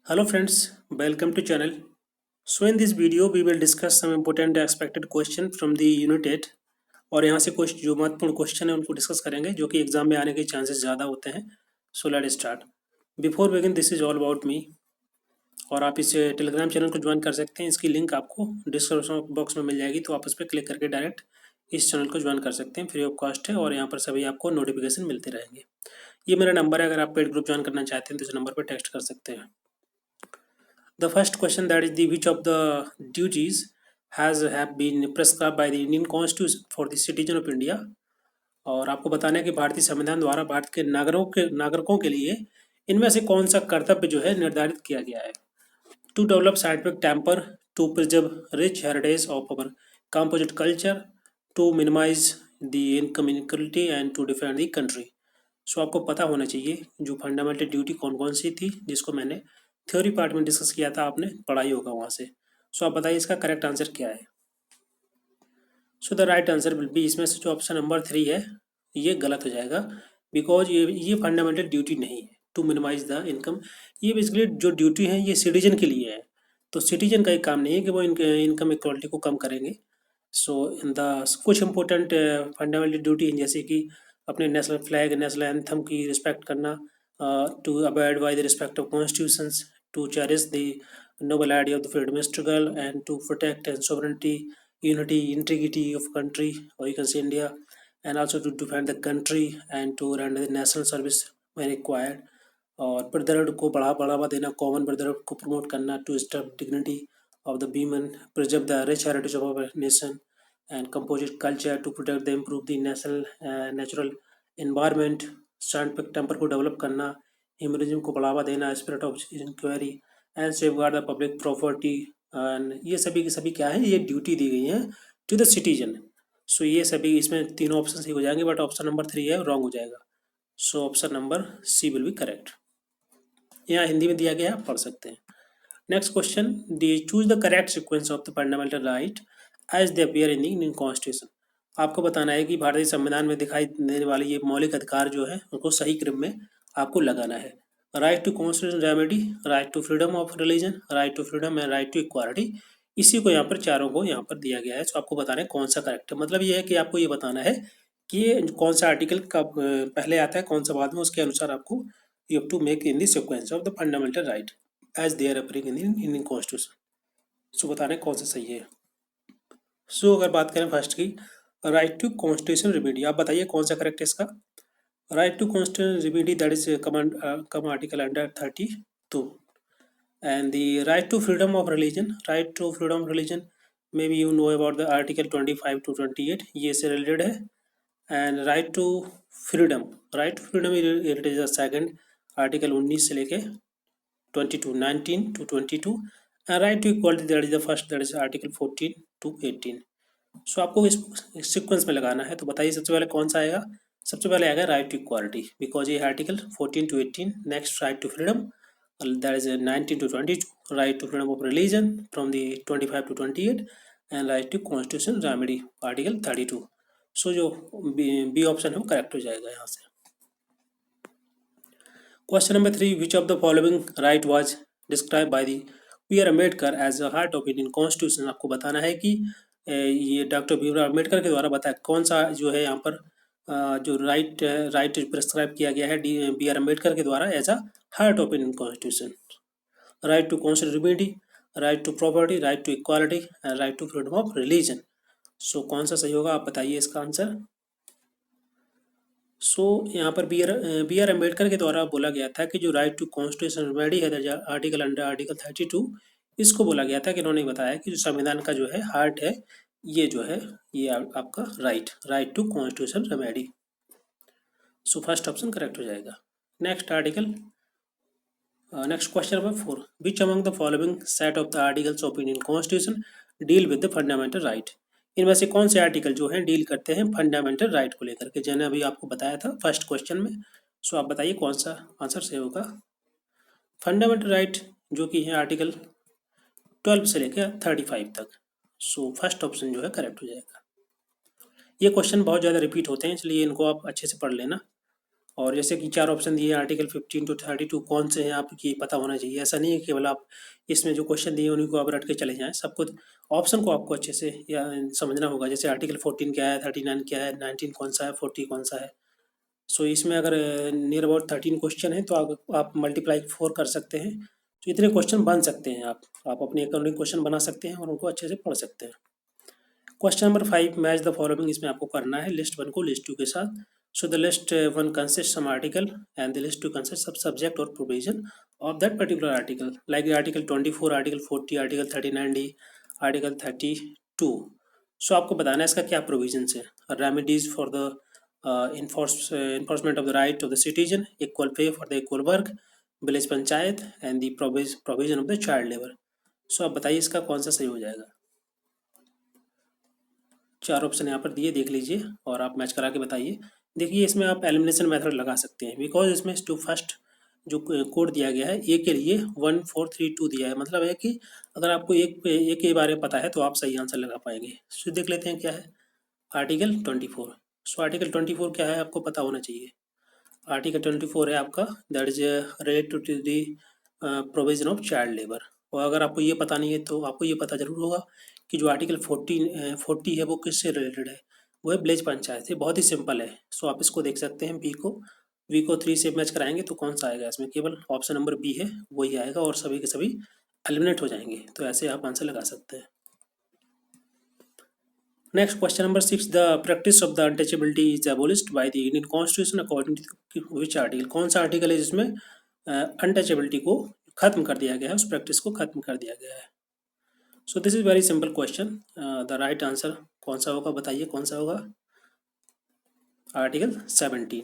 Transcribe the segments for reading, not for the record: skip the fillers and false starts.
Hello friends, welcome to channel. So in this video we will discuss some important expected question from the unit 8 और यहाँ से कुछ जो महत्वपूर्ण question है उनको डिस्कस करेंगे जो कि एग्जाम में आने के चांसेस ज़्यादा होते हैं. So let start. Before begin this is all about me. और आप इस टेलीग्राम चैनल को ज्वाइन कर सकते हैं. इसकी लिंक आपको डिस्क्रिप्शन बॉक्स में मिल जाएगी, तो आप उस पर क्लिक करके डायरेक्ट इस चैनल को ज्वाइन कर सकते हैं. फ्री ऑफ कॉस्ट है और यहाँ पर सभी आपको नोटिफिकेशन मिलते रहेंगे. ये मेरा नंबर है, अगर आप पेड ग्रुप ज्वाइन करना चाहते हैं तो इस नंबर पर टेक्स्ट कर सकते हैं. The first question, that is the which of the duties have been prescribed by the Indian Constitution for the citizen of India. और आपको बताना है कि भारतीय संविधान द्वारा भारत के नागरिकों के लिए इनमें से कौन सा कर्तव्य जो है निर्धारित किया गया है. To develop scientific temper, to preserve rich heritage of our composite culture, to minimize the income inequality and to defend the country. So आपको पता होना चाहिए जो फंडामेंटल ड्यूटी कौन कौन सी थी, जिसको मैंने थ्योरी पार्ट में डिस्कस किया था, आपने पढ़ाई होगा वहाँ से. सो आप बताइए इसका करेक्ट आंसर क्या है. सो the right answer will be, इसमें से जो ऑप्शन नंबर 3 है ये गलत हो जाएगा, बिकॉज ये फंडामेंटल ड्यूटी नहीं है. टू मिनिमाइज द इनकम, ये बेसिकली जो ड्यूटी है ये सिटीजन के लिए है. तो सिटीजन का एक काम नहीं है कि वो इनकम इक्वालिटी को कम करेंगे. सो इन द कुछ इंपॉर्टेंट फंडामेंटल ड्यूटी जैसे कि अपने नेशनल फ्लैग, नेशनल एंथम की रिस्पेक्ट करना, to abide by the respect of constitutions, to cherish the noble idea of the freedom struggle, and to protect and sovereignty, unity, integrity of country, or you can say India, and also to defend the country and to render the national service when required. और brotherhood को बढ़ावा देना, common brotherhood को promote करना, to stop dignity of the women, preserve the rich heritage of our nation and composite culture, to protect the improve the natural environment, scientific temper को develop करना, humanism को बढ़ावा देना, spirit of inquiry and safeguard the public property. And ये सभी की सभी क्या है, ये ड्यूटी दी गई है टू द सिटीजन. सो ये सभी इसमें तीनों ऑप्शन सही हो जाएंगे, बट ऑप्शन नंबर 3 है रॉन्ग हो जाएगा. So option number C will be correct. यहाँ हिंदी में दिया गया है, आप पढ़ सकते हैं. Next question, the choose the correct sequence of the fundamental right as they appear in the Indian constitution. आपको बताना है कि भारतीय संविधान में दिखाई देने वाले ये मौलिक अधिकार जो है उनको सही क्रम में आपको लगाना है. Right to constitution remedy, right to freedom of religion, right to freedom and right to equality. इसी को यहाँ पर चारों को यहाँ पर दिया गया है. तो आपको बताना है कौन सा करेक्ट है. मतलब ये है कि आपको ये बताना है कि ये कौन सा आर्टिकल कब पहले आता है, कौन सा बाद में, उसके अनुसार आपको you have to make in the sequence of the fundamental right as they are appearing in Indian constitution. So बताना है कौन सा सही है. सो अगर बात करें फर्स्ट की, राइट टू कॉन्स्टिट्यूशन रेमेडी, आप बताइए कौन सा करेक्ट है इसका. Right to constitutional remedy, that is come article under 32. And the right to freedom of religion, right to freedom of religion, maybe you know about the article 25 to 28, ये से related है. And right to freedom, it is the second article 19 से लेके 19 to 22. And right to equality, that is the first, that is article 14 to 18. सो आपको इस sequence में लगाना है. तो बताइए सबसे पहले कौन सा आएगा. सबसे पहले आएगा राइट टू इक्वालिटी, बिकॉज ये article 14 to 18. Next right to freedom, that is 19 to 22. Right to freedom of religion from the 25 to 28. And right to constitution remedy article 32. So जो बी ऑप्शन है वो करेक्ट हो जाएगा यहाँ से. Question number 3, which of the following right was describe by the B R Ambedkar as a heart of Indian constitution. आपको बताना है कि ये डॉक्टर भीमराव अम्बेडकर के द्वारा बताया कौन सा जो है यहाँ पर जो राइट प्रिस्क्राइब किया गया है बी आर अम्बेडकर के द्वारा as a heart of Indian constitution. Right to constitution remedy, right to property, right to equality and right to freedom of religion. So कौन सा सही होगा, आप बताइए इसका आंसर. सो यहाँ पर बी आर अम्बेडकर के द्वारा बोला गया था कि जो राइट टू कॉन्स्टिट्यूशन रेमेडी है आर्टिकल अंडर आर्टिकल 32, इसको बोला गया था कि इन्होंने बताया कि जो संविधान का जो है हार्ट है ये जो है ये आपका right to constitution remedy. So first option correct हो जाएगा. Next article, next question number 4, which among the following set of the articles of Indian constitution deal with the fundamental right. इनमें से कौन से आर्टिकल जो है डील करते हैं फंडामेंटल राइट को लेकर के, मैंने अभी आपको बताया था फर्स्ट क्वेश्चन में. सो आप बताइए कौन सा आंसर सही होगा. फंडामेंटल राइट जो कि है आर्टिकल 12 से लेकर 35 तक. सो फर्स्ट ऑप्शन जो है करेक्ट हो जाएगा. ये क्वेश्चन बहुत ज़्यादा रिपीट होते हैं, इसलिए इनको आप अच्छे से पढ़ लेना. और जैसे कि 4 ऑप्शन दिए आर्टिकल 15 टू 32 कौन से हैं आपको ये पता होना चाहिए। ऐसा नहीं है केवल आप इसमें जो क्वेश्चन दिए उन्हीं को आप रट के चले जाएँ, सब कुछ ऑप्शन को आपको अच्छे से या समझना होगा। जैसे आर्टिकल 14 क्या है, 39 क्या है, 19 कौन सा है, 40 कौन सा है। सो इसमें अगर नियर अबाउट 13 क्वेश्चन है तो आप मल्टीप्लाई 4 कर सकते हैं, तो इतने क्वेश्चन बन सकते हैं। आप अपने अकॉर्डिंग क्वेश्चन बना सकते हैं और उनको अच्छे से पढ़ सकते हैं। Question number 5, match the following, इसमें आपको करना है लिस्ट 1 को लिस्ट 2 के साथ। So the list 1 consist some article and the list 2 consist of subject और provision of that particular article, like article 24, article 40, article 39D, article 32। So आपको बताना है इसका क्या प्रोविजंस है। Remedies for the enforcement of the right of the citizen, equal pay for the equal work, village panchayat and the provision of the child labour. So आप बताइए इसका कौन सा सही हो जाएगा। 4 ऑप्शन यहाँ पर दिए, देख लीजिए और आप मैच करा के बताइए। देखिए इसमें आप एलिमिनेशन मेथड लगा सकते हैं, बिकॉज इसमें टू फर्स्ट जो कोड दिया गया है ए के लिए 1 4 3 2 दिया है, मतलब है कि अगर आपको एक के बारे में पता है तो आप सही आंसर लगा पाएंगे। सो देख लेते हैं क्या है आर्टिकल 24। सो आर्टिकल 24 क्या है आपको पता होना चाहिए। आर्टिकल 24 है आपका, that is related to the provision of child labour. और अगर आपको ये पता नहीं है तो आपको ये पता जरूर होगा कि जो आर्टिकल 40 है वो किससे रिलेटेड है, वो है विलेज पंचायत से। बहुत ही सिंपल है। सो आप इसको देख सकते हैं, बी को 3 से मैच कराएंगे तो कौन सा आएगा, इसमें केवल ऑप्शन नंबर बी है वही आएगा और सभी के सभी एलिमिनेट हो जाएंगे। तो ऐसे आप आंसर लगा सकते हैं। Next, question number 6, the practice of the untouchability is abolished by the Indian Constitution according to which article। कौन सा आर्टिकल है जिसमें अनटचेबिलिटी को खत्म कर दिया गया है, उस प्रैक्टिस को खत्म कर दिया गया है। So this is very simple question. The right answer कौन सा होगा, बताइए कौन सा होगा। आर्टिकल 17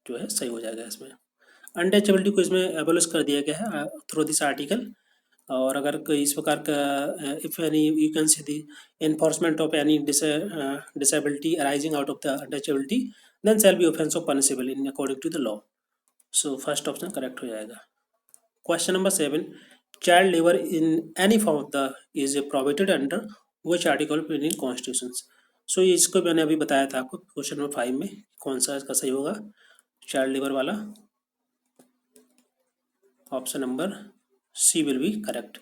जो है सही हो जाएगा। इसमें अनटचेबिलिटी को इसमें एबोलिश कर दिया गया है थ्रू दिस आर्टिकल। और अगर कोई इस प्रकार का if any you can see the enforcement of any disability arising out of the untouchability then shall be offence of punishable in according to the law. So first option correct हो जाएगा। Question number 7, child labour in any form of the is prohibited under which article of Indian constitution. So इसको मैंने अभी बताया था आपको question number 5 में, कौन सा इसका सही होगा चाइल्ड लेबर वाला। Option number C will be correct.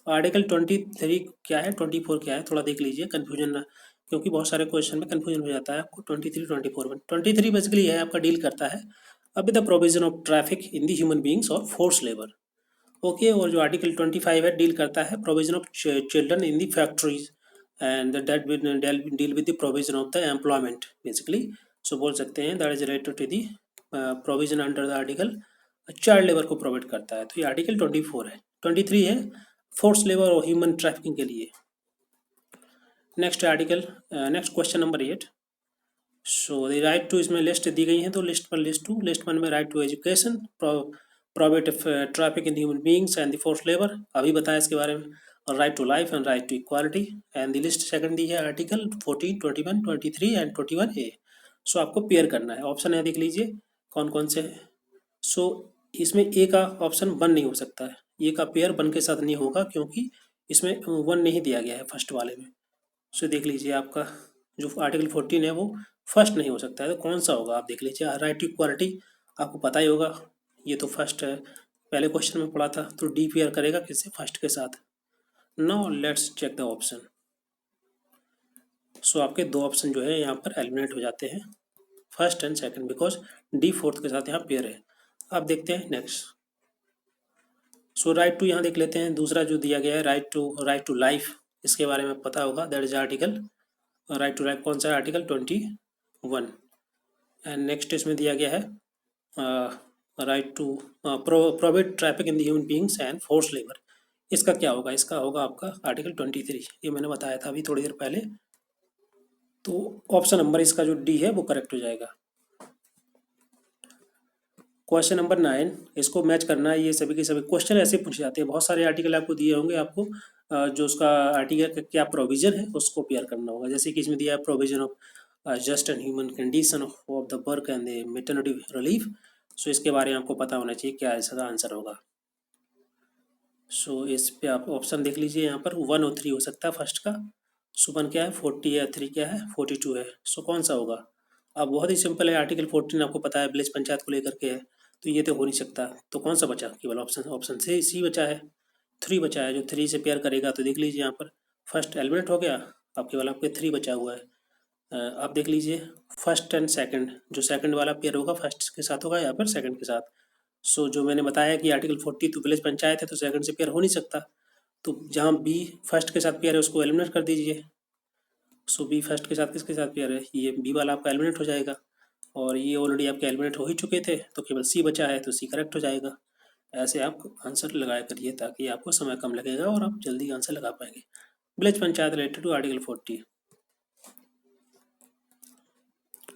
Article 23 क्या है, 24 क्या है, थोड़ा देख लीजिए, कन्फ्यूजन ना, क्योंकि बहुत सारे क्वेश्चन में कन्फ्यूजन हो जाता है आपको 23 24 में। 23 बेसिकली है आपका डील करता है अभी the provision of traffic in the human beings और फोर्स लेबर। ओके, और जो आर्टिकल 25 है डील करता है provision of children in the factories and that deal with the provision of the employment basically. So बोल सकते हैं that is related to the provision under the article child labour को provide करता है। तो ये आर्टिकल 24 है। 23 है फोर्स लेबर और ह्यूमन ट्रैफिकिंग के लिए। Next article, next question number 8। So the right to, इसमें लिस्ट दी गई है तो लिस्ट 1 में right to education, prohibit traffic in human beings and the force labour, अभी बताया इसके बारे में, और right to life and right to equality. And the list second दी है आर्टिकल 14, 21, 23 एंड 21A। सो आपको पेयर करना है, ऑप्शन है देख लीजिए कौन कौन से है। सो इसमें ए का ऑप्शन 1 नहीं हो सकता है, ए का पेयर 1 के साथ नहीं होगा क्योंकि इसमें 1 नहीं दिया गया है फर्स्ट वाले में। सो देख लीजिए आपका जो आर्टिकल 14 है वो फर्स्ट नहीं हो सकता है, तो कौन सा होगा आप देख लीजिए। राइट टू इक्वालिटी आपको पता ही होगा, ये तो फर्स्ट है, पहले क्वेश्चन में पढ़ा था, तो डी पेयर करेगा किससे, फर्स्ट के साथ। Now let's check the option. So आपके 2 ऑप्शन जो है यहाँ पर एलिमिनेट हो जाते हैं, first and second, because D fourth के साथ यहाँ पेयर है। अब देखते हैं नेक्स्ट। सो राइट टू यहाँ देख लेते हैं, दूसरा जो दिया गया है राइट टू लाइफ, इसके बारे में पता होगा, that is article right to life कौन सा है, आर्टिकल 21। एंड नेक्स्ट इसमें दिया गया है right to prohibit traffic in the human beings and force labour, इसका क्या होगा, इसका होगा आपका आर्टिकल 23, ये मैंने बताया था अभी थोड़ी देर पहले। तो ऑप्शन नंबर इसका जो डी है वो करेक्ट हो जाएगा। क्वेश्चन नंबर 9, इसको मैच करना है, ये सभी के सभी क्वेश्चन ऐसे पूछे जाते हैं, बहुत सारे आर्टिकल आपको दिए होंगे, आपको जो उसका आर्टिकल का क्या प्रोविजन है उसको पेयर करना होगा। जैसे कि इसमें दिया है provision of just and human condition of the work and the maternity relief. So इसके बारे में आपको पता होना चाहिए क्या इसका आंसर होगा। सो इस पे आप ऑप्शन देख लीजिए, यहाँ पर 1 और 3 हो सकता है फर्स्ट का। सो 1 क्या है, 40 है, 3 क्या है, 42 है। सो कौन सा होगा, अब बहुत ही सिंपल है, आर्टिकल 14 आपको पता है विलेज पंचायत को लेकर के है, तो ये तो हो नहीं सकता। तो कौन सा बचा? केवल ऑप्शन ऑप्शन सी बचा है, 3 बचा है। जो 3 से पेयर करेगा तो देख लीजिए यहाँ पर फर्स्ट एलिमिनेट हो गया, अब केवल आपके 3 बचा हुआ है। आप देख लीजिए फर्स्ट एंड सेकंड, जो सेकंड वाला पेयर होगा फर्स्ट के साथ होगा या फिर सेकंड के साथ। सो जो मैंने बताया कि आर्टिकल 40 तो विलेज पंचायत है तो सेकंड से पेयर हो नहीं सकता, तो जहाँ बी फर्स्ट के साथ पेयर है उसको एलिमिनेट कर दीजिए। सो बी फर्स्ट के साथ किसके साथ पेयर है, ये बी वाला आपका एलिमिनेट हो जाएगा, और ये ऑलरेडी आपके एलिमिनेट हो ही चुके थे, तो केवल सी बचा है तो सी करेक्ट हो जाएगा। ऐसे आप आंसर लगाया करिए ताकि आपको समय कम लगेगा और आप जल्दी आंसर लगा पाएंगे। Village panchayat related to article 40।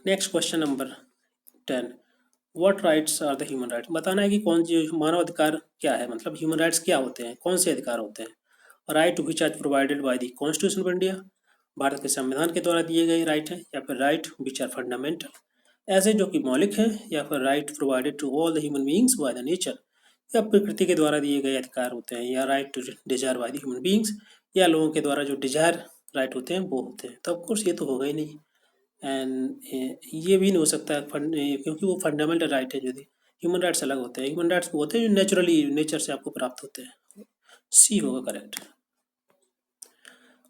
Next question number 10, what rights are the human rights. बताना है कि कौन सी मानव अधिकार क्या है, मतलब ह्यूमन राइट्स क्या होते हैं, कौन से अधिकार होते हैं। Right which are provided by the constitution of India, Bharat के संविधान के द्वारा दिए गए राइट हैं, या फिर राइट विच आर फंडामेंटल, ऐसे जो कि मौलिक हैं, या फिर right provided to all the human beings by the nature, या प्रकृति के द्वारा दिए गए अधिकार होते हैं, या right to desire by the human beings, या लोगों के द्वारा जो डिजायर राइट होते हैं वो होते हैं। तो ऑफकोर्स ये तो होगा ही नहीं, एंड ये भी नहीं हो सकता क्योंकि वो फंडामेंटल राइट है। जो ह्यूमन राइट्स अलग होते हैं, ह्यूमन राइट्स वो होते हैं जो नेचुरली नेचर से आपको प्राप्त होते हैं। सी होगा correct.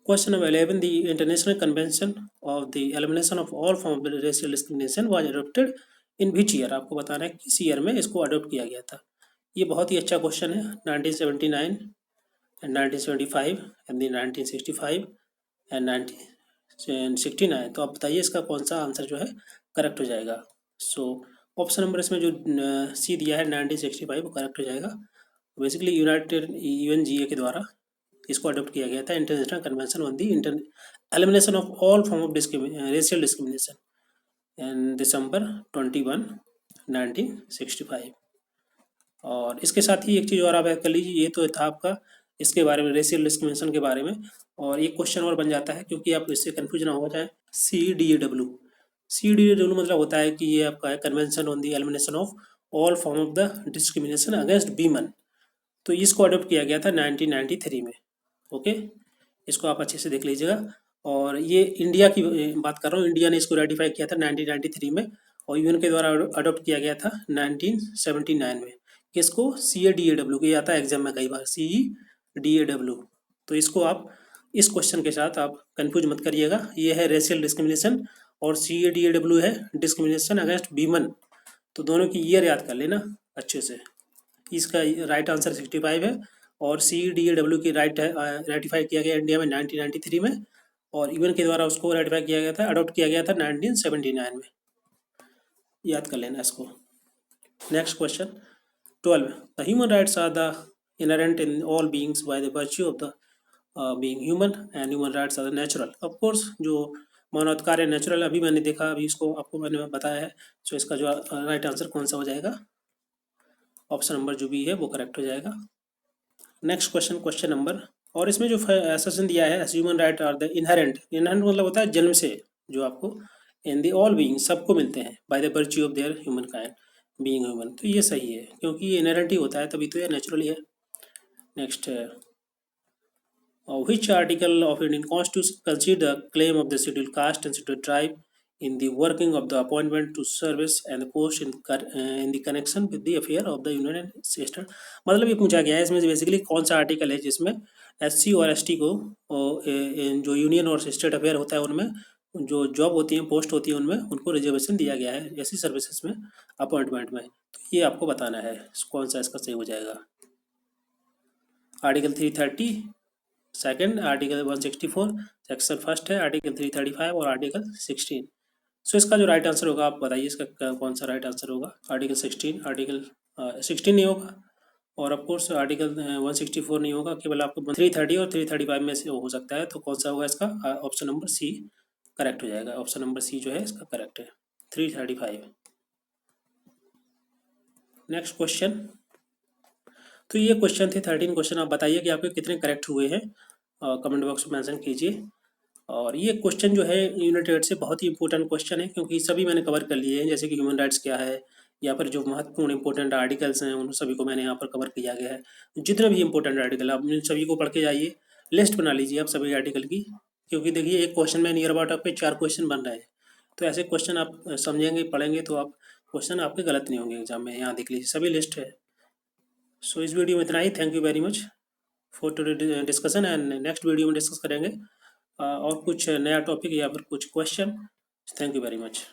Question number 11, the international convention of the elimination of all form of racial discrimination was adopted in which year. आपको बताना है किस ईयर में इसको अडॉप्ट किया गया था। ये बहुत ही अच्छा क्वेश्चन है। 1979 एंड 1975 एंड 1965 एंड 1969। तो आप बताइए इसका कौन सा आंसर जो है करेक्ट हो जाएगा। सो ऑप्शन नंबर इसमें जो सी दिया है 1965 वो करेक्ट हो जाएगा। बेसिकली यूनाइटेड UNGA के द्वारा इसको अडॉप्ट किया गया था, international convention on the elimination of all form of racial discrimination in December 21 1965। और इसके साथ ही एक चीज़ और आप ऐड कर लीजिए, ये तो था आपका इसके बारे में रेशियल डिस्क्रिमिनेशन के बारे में, और एक क्वेश्चन और बन जाता है क्योंकि आप इससे कन्फ्यूज ना हो जाए। CEDAW, CEDAW मतलब होता है कि ये आपका है convention on the elimination of all form of the discrimination against women. तो इसको अडॉप्ट किया गया था 1993 में। ओके, इसको आप अच्छे से देख लीजिएगा। और ये इंडिया की बात कर रहा हूँ, इंडिया ने इसको रेटिफाई किया था 1993 में, और UN के द्वारा अडॉप्ट किया गया था 1979 में। किसको? CEDAW के आता है एग्जाम में कई बार, CEDAW। तो इसको आप इस क्वेश्चन के साथ आप कंफ्यूज मत करिएगा। ये है रेशियल डिस्क्रिमिनेशन और CEDAW है डिस्क्रिमिनेशन अगेंस्ट वीमेन। तो दोनों की ईयर याद कर लेना अच्छे से। इसका राइट आंसर 65 है, और CEDAW की रेटिफाई किया गया इंडिया में 1993 में, और UN के द्वारा उसको रेटिफाई किया गया था, अडॉप्ट किया गया था 1979 में। याद कर लेना इसको। Next question 12, the human rights are the inherent in all beings by the virtue of the being human and human rights are the natural. Of course जो मानवाधिकार है नेचुरल, अभी मैंने देखा, अभी इसको आपको मैंने बताया है। सो इसका जो राइट आंसर कौन सा हो जाएगा, ऑप्शन नंबर जो भी है वो करेक्ट हो जाएगा। नेक्स्ट क्वेश्चन, क्वेश्चन नंबर, और इसमें जो एसेशन दिया है human right are the inherent, inherent मतलब होता है जन्म से, जो आपको इन द ऑल बीइंग सबको मिलते हैं, bye the virtue of their human kind being human. तो ये सही है क्योंकि ये इनहेरेंट ही होता है, तभी तो ये नेचुरली है। नेक्स्ट है which article of Indian Constitution consider the claim of the scheduled caste and scheduled tribe in the working of the appointment to service and the post in the connection with the affair of the Union State। मतलब ये पूछा गया है इसमें basically कौन सा article है जिसमें SC और ST को जो यूनियन और स्टेट अफेयर होता है उनमें जो जॉब होती है, पोस्ट होती है, उनमें उनको रिजर्वेशन दिया गया है ऐसी सर्विसेज में, अपॉइंटमेंट में। तो ये आपको बताना है कौन सा इसका सही हो जाएगा। Article 330 second, article 164 section first है, आर्टिकल 335 और आर्टिकल 16। सो इसका जो राइट आंसर होगा आप बताइए इसका कौन सा राइट आंसर होगा। आर्टिकल 16, आर्टिकल 16 नहीं होगा, और ऑफ कोर्स आर्टिकल 164 नहीं होगा, केवल आपको 330 और 335 में से हो सकता है। तो कौन सा होगा इसका, ऑप्शन नंबर सी करेक्ट हो जाएगा। ऑप्शन नंबर सी जो है इसका करेक्ट है, 335। नेक्स्ट क्वेश्चन, तो ये क्वेश्चन थे 13 क्वेश्चन। आप बताइए कि आपके कितने करेक्ट हुए हैं, कमेंट बॉक्स में मेंशन कीजिए। और ये क्वेश्चन जो है यूनिट 8 से बहुत ही इंपॉर्टेंट क्वेश्चन है क्योंकि सभी मैंने कवर कर लिए हैं, जैसे कि ह्यूमन राइट्स क्या है, या फिर जो महत्वपूर्ण इंपॉर्टेंट आर्टिकल्स हैं उन सभी को मैंने यहाँ पर कवर किया गया है। जितने भी इंपॉर्टेंट आर्टिकल आप इन सभी को पढ़ के जाइए, लिस्ट बना लीजिए आप सभी आर्टिकल की, क्योंकि देखिए एक क्वेश्चन में नियर अबाउट आप पे 4 क्वेश्चन बन रहे हैं। तो ऐसे क्वेश्चन आप समझेंगे पढ़ेंगे तो आप क्वेश्चन आपके गलत नहीं होंगे एग्जाम में। यहाँ देख लीजिए सभी लिस्ट है। सो इस वीडियो में इतना ही। Thank you very much for today discussion, and next video में डिस्कस करेंगे और कुछ नया टॉपिक या फिर कुछ question. Thank you very much.